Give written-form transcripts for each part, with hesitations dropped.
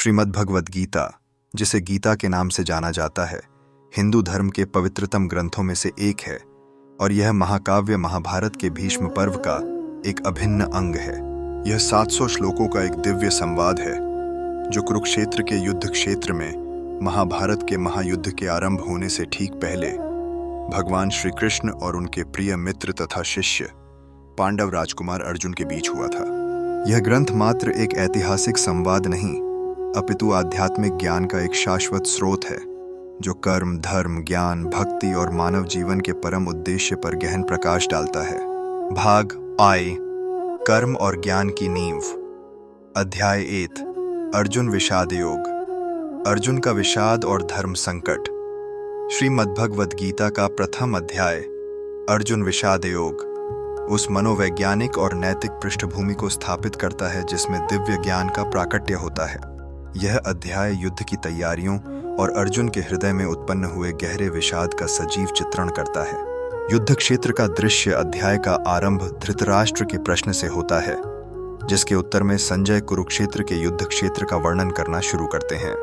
श्रीमद् भगवद गीता, जिसे गीता के नाम से जाना जाता है, हिंदू धर्म के पवित्रतम ग्रंथों में से एक है और यह महाकाव्य महाभारत के भीष्म पर्व का एक अभिन्न अंग है। यह 700 श्लोकों का एक दिव्य संवाद है जो कुरुक्षेत्र के युद्ध क्षेत्र में महाभारत के महायुद्ध के आरंभ होने से ठीक पहले भगवान श्री कृष्ण और उनके प्रिय मित्र तथा शिष्य पांडव राजकुमार अर्जुन के बीच हुआ था। यह ग्रंथ मात्र एक ऐतिहासिक संवाद नहीं, अपितु आध्यात्मिक ज्ञान का एक शाश्वत स्रोत है जो कर्म, धर्म, ज्ञान, भक्ति और मानव जीवन के परम उद्देश्य पर गहन प्रकाश डालता है। भाग आय, कर्म और ज्ञान की नींव। अध्याय 8, अर्जुन विषाद योग। अर्जुन का विषाद और धर्म संकट। श्रीमद्भगवद गीता का प्रथम अध्याय अर्जुन विषाद योग उस मनोवैज्ञानिक और नैतिक पृष्ठभूमि को स्थापित करता है जिसमें दिव्य ज्ञान का प्राकट्य होता है। यह अध्याय युद्ध की तैयारियों और अर्जुन के हृदय में उत्पन्न हुए गहरे विषाद का सजीव चित्रण करता है। युद्ध क्षेत्र का दृश्य अध्याय का आरंभ धृतराष्ट्र के प्रश्न से होता है, जिसके उत्तर में संजय कुरुक्षेत्र के युद्ध क्षेत्र का वर्णन करना शुरू करते हैं।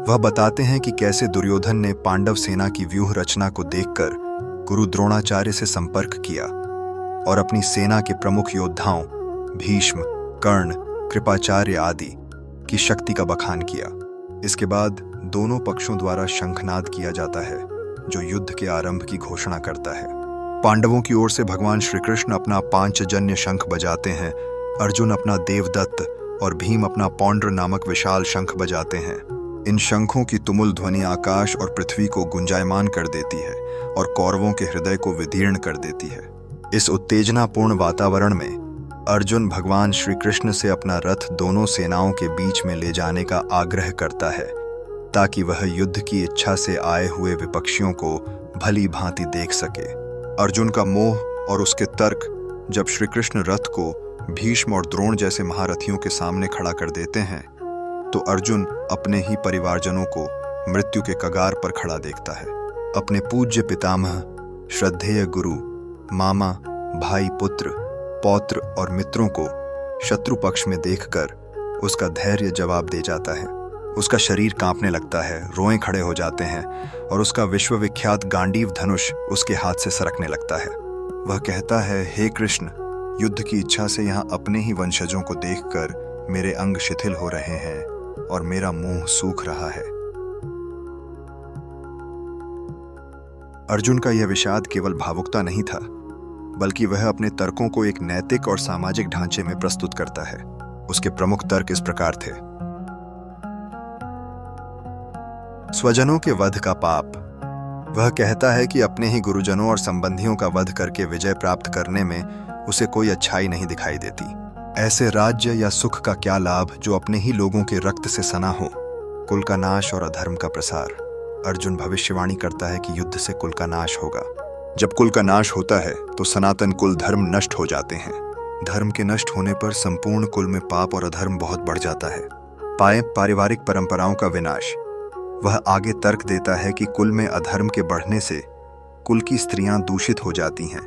वह बताते हैं कि कैसे दुर्योधन ने पांडव सेना की व्यूह रचना को देखकर गुरु द्रोणाचार्य से संपर्क किया और अपनी सेना के प्रमुख योद्धाओं भीष्म, कर्ण, कृपाचार्य आदि की शक्ति का बखान किया। इसके बाद दोनों पक्षों द्वारा शंखनाद किया जाता है जो युद्ध के आरंभ की घोषणा करता है। पांडवों की ओर से भगवान श्री कृष्ण अपना पांचजन्य शंख बजाते हैं, अर्जुन अपना देवदत्त और भीम अपना पौंड्र नामक विशाल शंख बजाते हैं। इन शंखों की तुमुल ध्वनि आकाश और पृथ्वी को गुंजायमान कर देती है और कौरवों के हृदय को विदीर्ण कर देती है। इस उत्तेजनापूर्ण वातावरण में अर्जुन भगवान श्री कृष्ण से अपना रथ दोनों सेनाओं के बीच में ले जाने का आग्रह करता है ताकि वह युद्ध की इच्छा से आए हुए विपक्षियों को भली भांति देख सके। अर्जुन का मोह और उसके तर्क जब श्री कृष्ण रथ को भीष्म और द्रोण जैसे महारथियों के सामने खड़ा कर देते हैं तो अर्जुन अपने ही परिवारजनों को मृत्यु के कगार पर खड़ा देखता है। अपने पूज्य पितामह, श्रद्धेय गुरु, मामा, भाई, पुत्र, पौत्र और मित्रों को शत्रु पक्ष में देखकर उसका धैर्य जवाब दे जाता है। उसका शरीर कांपने लगता है, रोएं खड़े हो जाते हैं और उसका विश्वविख्यात गांडीव धनुष उसके हाथ से सरकने लगता है। वह कहता है, हे कृष्ण, युद्ध की इच्छा से यहाँ अपने ही वंशजों को देखकर मेरे अंग शिथिल हो रहे हैं और मेरा मुंह सूख रहा है। अर्जुन का यह विषाद केवल भावुकता नहीं था, बल्कि वह अपने तर्कों को एक नैतिक और सामाजिक ढांचे में प्रस्तुत करता है। उसके प्रमुख तर्क इस प्रकार थे। स्वजनों के वध का पाप। वह कहता है कि अपने ही गुरुजनों और संबंधियों का वध करके विजय प्राप्त करने में उसे कोई अच्छाई नहीं दिखाई देती। ऐसे राज्य या सुख का क्या लाभ जो अपने ही लोगों के रक्त से सना हो। कुल का नाश और अधर्म का प्रसार। अर्जुन भविष्यवाणी करता है कि युद्ध से कुल का नाश होगा। जब कुल का नाश होता है तो सनातन कुल धर्म नष्ट हो जाते हैं। धर्म के नष्ट होने पर संपूर्ण कुल में पाप और अधर्म बहुत बढ़ जाता है। पारिवारिक परंपराओं का विनाश। वह आगे तर्क देता है कि कुल में अधर्म के बढ़ने से कुल की स्त्रियां दूषित हो जाती हैं,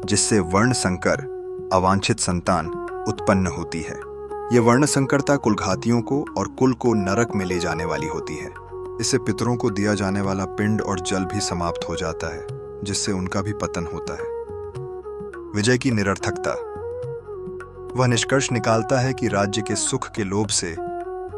जिससे वर्ण संकर, अवांछित संतान उत्पन्न होती है। यह वर्ण संकरता कुलघातियों को और कुल को नरक में ले जाने वाली होती है। इससे पितरों को दिया जाने वाला पिंड और जल भी समाप्त हो जाता है, जिससे उनका भी पतन होता है। विजय की निरर्थकता। वह निष्कर्ष निकालता है कि राज्य के सुख के लोभ से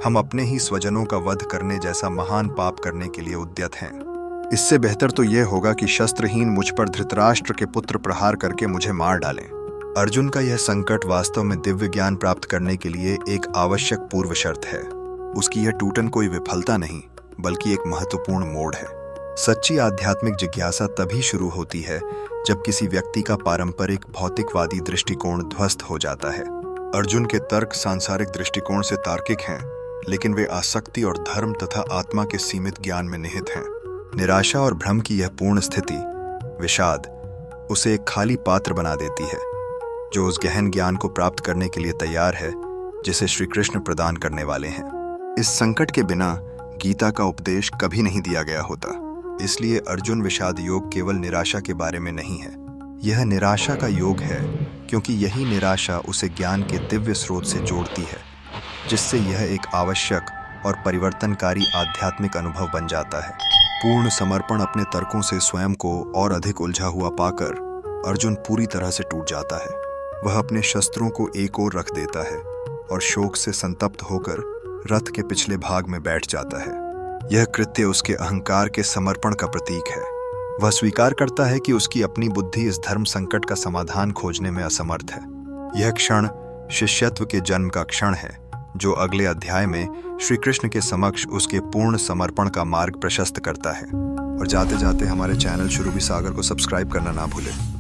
हम अपने ही स्वजनों का वध करने जैसा महान पाप करने के लिए उद्यत हैं। इससे बेहतर तो यह होगा कि शस्त्रहीन मुझ पर धृतराष्ट्र के पुत्र प्रहार करके मुझे मार डालें। अर्जुन का यह संकट वास्तव में दिव्य ज्ञान प्राप्त करने के लिए एक आवश्यक पूर्व शर्त है। उसकी यह टूटन कोई विफलता नहीं, बल्कि एक महत्वपूर्ण मोड़ है। सच्ची आध्यात्मिक जिज्ञासा तभी शुरू होती है जब किसी व्यक्ति का पारंपरिक भौतिकवादी दृष्टिकोण ध्वस्त हो जाता है। अर्जुन के तर्क सांसारिक दृष्टिकोण से तार्किक हैं, लेकिन वे आसक्ति और धर्म तथा आत्मा के सीमित ज्ञान में निहित हैं। निराशा और भ्रम की यह पूर्ण स्थिति, विषाद, उसे एक खाली पात्र बना देती है जो उस गहन ज्ञान को प्राप्त करने के लिए तैयार है जिसे श्री कृष्ण प्रदान करने वाले हैं। इस संकट के बिना गीता का उपदेश कभी नहीं दिया गया होता। इसलिए अर्जुन विषाद योग केवल निराशा के बारे में नहीं है। यह निराशा का योग है क्योंकि यही निराशा उसे ज्ञान के दिव्य स्रोत से जोड़ती है, जिससे यह एक आवश्यक और परिवर्तनकारी आध्यात्मिक अनुभव बन जाता है। पूर्ण समर्पण अपने तर्कों से स्वयं को और अधिक उलझा हुआ पाकर अर्जुन पूरी तरह से टूट जाता है। वह अपने शस्त्रों को एक ओर रख देता है और शोक से संतप्त होकर रथ के पिछले भाग में बैठ जाता है। यह कृत्य उसके अहंकार के समर्पण का प्रतीक है। वह स्वीकार करता है कि उसकी अपनी बुद्धि इस धर्म संकट का समाधान खोजने में असमर्थ है। यह क्षण शिष्यत्व के जन्म का क्षण है, जो अगले अध्याय में श्री कृष्ण के समक्ष उसके पूर्ण समर्पण का मार्ग प्रशस्त करता है। और जाते जाते हमारे चैनल शुरू भी सागर को सब्सक्राइब करना ना भूलें।